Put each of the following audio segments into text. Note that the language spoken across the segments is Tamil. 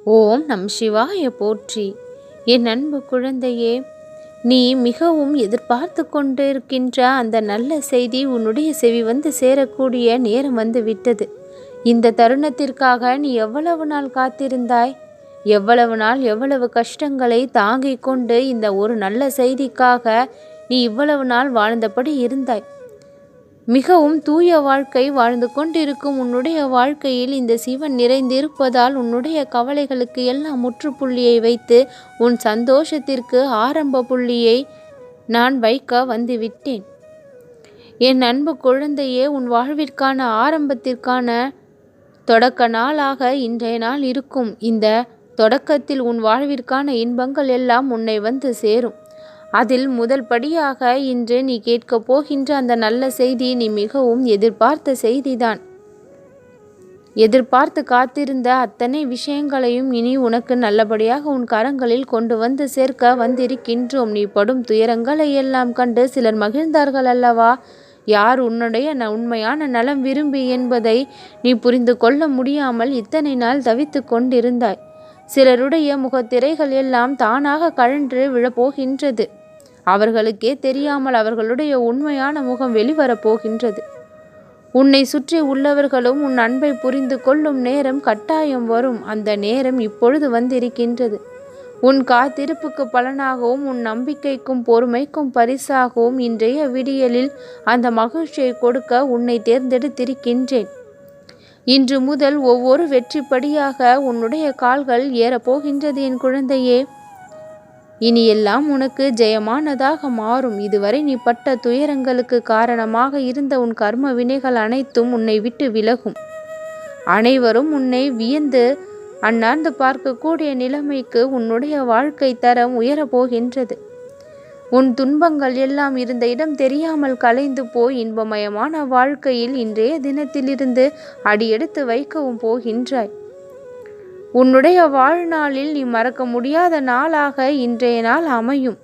ஓம் நம் சிவாய போற்றி. என் அன்பு குழந்தையே, நீ மிகவும் எதிர்பார்த்து கொண்டிருக்கின்ற அந்த நல்ல செய்தி உன்னுடைய செவி வந்து சேரக்கூடிய நேரம் வந்து விட்டது. இந்த தருணத்திற்காக நீ எவ்வளவு நாள் காத்திருந்தாய்? எவ்வளவு நாள் எவ்வளவு கஷ்டங்களை தாங்கிக் கொண்டு இந்த ஒரு நல்ல செய்திக்காக நீ இவ்வளவு நாள் வாழ்ந்தபடி இருந்தாய். மிகவும் தூய வாழ்க்கை வாழ்ந்து கொண்டிருக்கும் உன்னுடைய வாழ்க்கையில் இந்த சிவன் நிறைந்திருப்பதால் உன்னுடைய கவலைகளுக்கு எல்லாம் முற்றுப்புள்ளியை வைத்து உன் சந்தோஷத்திற்கு ஆரம்ப புள்ளியை நான் வைக்க வந்துவிட்டேன். என் அன்பு குழந்தையே, உன் வாழ்விற்கான ஆரம்பத்திற்கான தொடக்க நாளாக இன்றைய நாள் இருக்கும். இந்த தொடக்கத்தில் உன் வாழ்விற்கான இன்பங்கள் எல்லாம் உன்னை வந்து சேரும். அதில் முதல் படியாக இன்று நீ கேட்கப் போகின்ற அந்த நல்ல செய்தி நீ மிகவும் எதிர்பார்த்த செய்திதான். எதிர்பார்த்து காத்திருந்த அத்தனை விஷயங்களையும் இனி உனக்கு நல்லபடியாக உன் கரங்களில் கொண்டு வந்து சேர்க்க வந்திருக்கின்றோம். நீ படும் துயரங்களை எல்லாம் கண்டு சிலர் மகிழ்ந்தார்கள் அல்லவா? யார் உன்னுடைய உண்மையான நலம் விரும்பி என்பதை நீ புரிந்து கொள்ள முடியாமல் இத்தனை நாள் தவித்து கொண்டிருந்தாய். சிலருடைய முகத்திரைகள் எல்லாம் தானாக கழன்று விழப்போகின்றது. அவர்களுக்கே தெரியாமல் அவர்களுடைய உண்மையான முகம் வெளிவரப் போகின்றது. உன்னை சுற்றி உள்ளவர்களும் உன் அன்பை புரிந்து கொள்ளும் நேரம் கட்டாயம் வரும். அந்த நேரம் இப்பொழுது வந்திருக்கின்றது. உன் காத்திருப்புக்கு பலனாகவும் உன் நம்பிக்கைக்கும் பொறுமைக்கும் பரிசாகவும் இன்றைய விடியலில் அந்த மகிழ்ச்சியை கொடுக்க உன்னை தேர்ந்தெடுத்திருக்கின்றேன். இன்று முதல் ஒவ்வொரு வெற்றிப்படியாக உன்னுடைய கால்கள் ஏறப்போகின்றது என் குழந்தையே. இனி எல்லாம் உனக்கு ஜெயமானதாக மாறும். இதுவரை நீ பட்ட துயரங்களுக்கு காரணமாக இருந்த உன் கர்ம வினைகள் அனைத்தும் உன்னை விட்டு விலகும். அனைவரும் உன்னை வியந்து அண்ணாந்து பார்க்கக்கூடிய நிலைமைக்கு உன்னுடைய வாழ்க்கை தரம் உயரப்போகின்றது. உன் துன்பங்கள் எல்லாம் இருந்த இடம் தெரியாமல் கலைந்து போய் இன்பமயமான வாழ்க்கையில் இன்றைய தினத்திலிருந்து அடியெடுத்து வைக்கவும் போகின்றாய். உன்னுடைய வாழ்நாளில் நீ மறக்க முடியாத நாளாக இன்றைய நாள் அமையும்.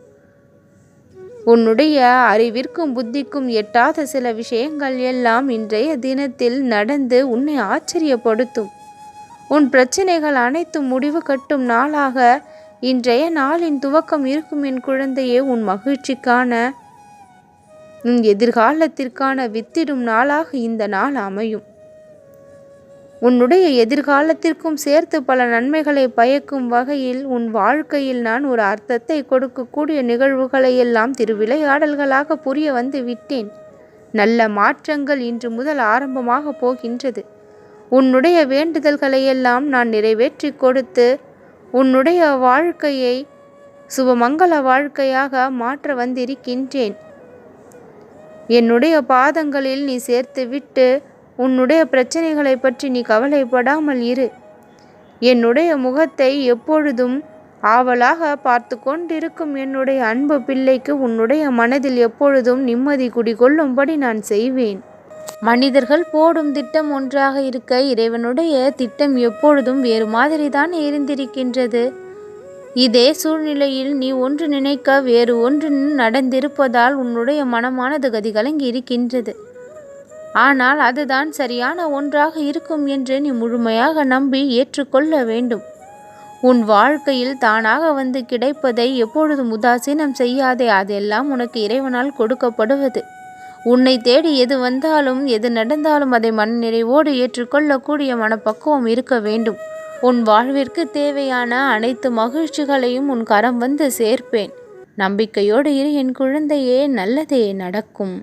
உன்னுடைய அறிவிற்கும் புத்திக்கும் எட்டாத சில விஷயங்கள் எல்லாம் இன்றைய தினத்தில் நடந்து உன்னை ஆச்சரியப்படுத்தும். உன் பிரச்சனைகள் அனைத்தும் முடிவு கட்டும் நாளாக இன்றைய நாளின் துவக்கம் இருக்கும் என் குழந்தையே. உன் மகிழ்ச்சிக்கான உன் எதிர்காலத்திற்கான வித்திடும் நாளாக இந்த நாள் அமையும். உன்னுடைய எதிர்காலத்திற்கும் சேர்த்து பல நன்மைகளை பயக்கும் வகையில் உன் வாழ்க்கையில் நான் ஒரு அர்த்தத்தை கொடுக்கக்கூடிய நிகழ்வுகளை எல்லாம் திருவிளையாடல்களாக புரிய வந்து விட்டேன். நல்ல மாற்றங்கள் இன்று முதல் ஆரம்பமாக போகின்றது. உன்னுடைய வேண்டுதல்களை எல்லாம் நான் நிறைவேற்றி கொடுத்து உன்னுடைய வாழ்க்கையை சுபமங்கல வாழ்க்கையாக மாற்ற வந்திருக்கின்றேன். என்னுடைய பாதங்களில் நீ சேர்த்து விட்டு உன்னுடைய பிரச்சனைகளை பற்றி நீ கவலைப்படாமல் இரு. என்னுடைய முகத்தை எப்பொழுதும் ஆவலாக பார்த்து கொண்டிருக்கும் என்னுடைய அன்பு பிள்ளைக்கு உன்னுடைய மனதில் எப்பொழுதும் நிம்மதி குடிகொள்ளும்படி நான் செய்வேன். மனிதர்கள் போடும் திட்டம் ஒன்றாக இருக்க இறைவனுடைய திட்டம் எப்பொழுதும் வேறு மாதிரி தான் இருந்திருக்கின்றது. இதே சூழ்நிலையில் நீ ஒன்று நினைக்க வேறு ஒன்று நடந்திருப்பதால் உன்னுடைய மனமானது கதிகலங்கி இருக்கின்றது. ஆனால் அதுதான் சரியான ஒன்றாக இருக்கும் என்று நீ முழுமையாக நம்பி ஏற்றுக்கொள்ள வேண்டும். உன் வாழ்க்கையில் தானாக வந்து கிடைப்பதை எப்பொழுதும் உதாசீனம் செய்யாதே. அதெல்லாம் உனக்கு இறைவனால் கொடுக்கப்படுவது. உன்னை தேடி எது வந்தாலும் எது நடந்தாலும் அதை மனநிறைவோடு ஏற்றுக்கொள்ளக்கூடிய மனப்பக்குவம் இருக்க வேண்டும். உன் வாழ்விற்கு தேவையான அனைத்து மகிழ்ச்சிகளையும் உன் கரம் வந்து சேர்ப்பேன். நம்பிக்கையோடு இரு என் குழந்தையே, நல்லதே நடக்கும்.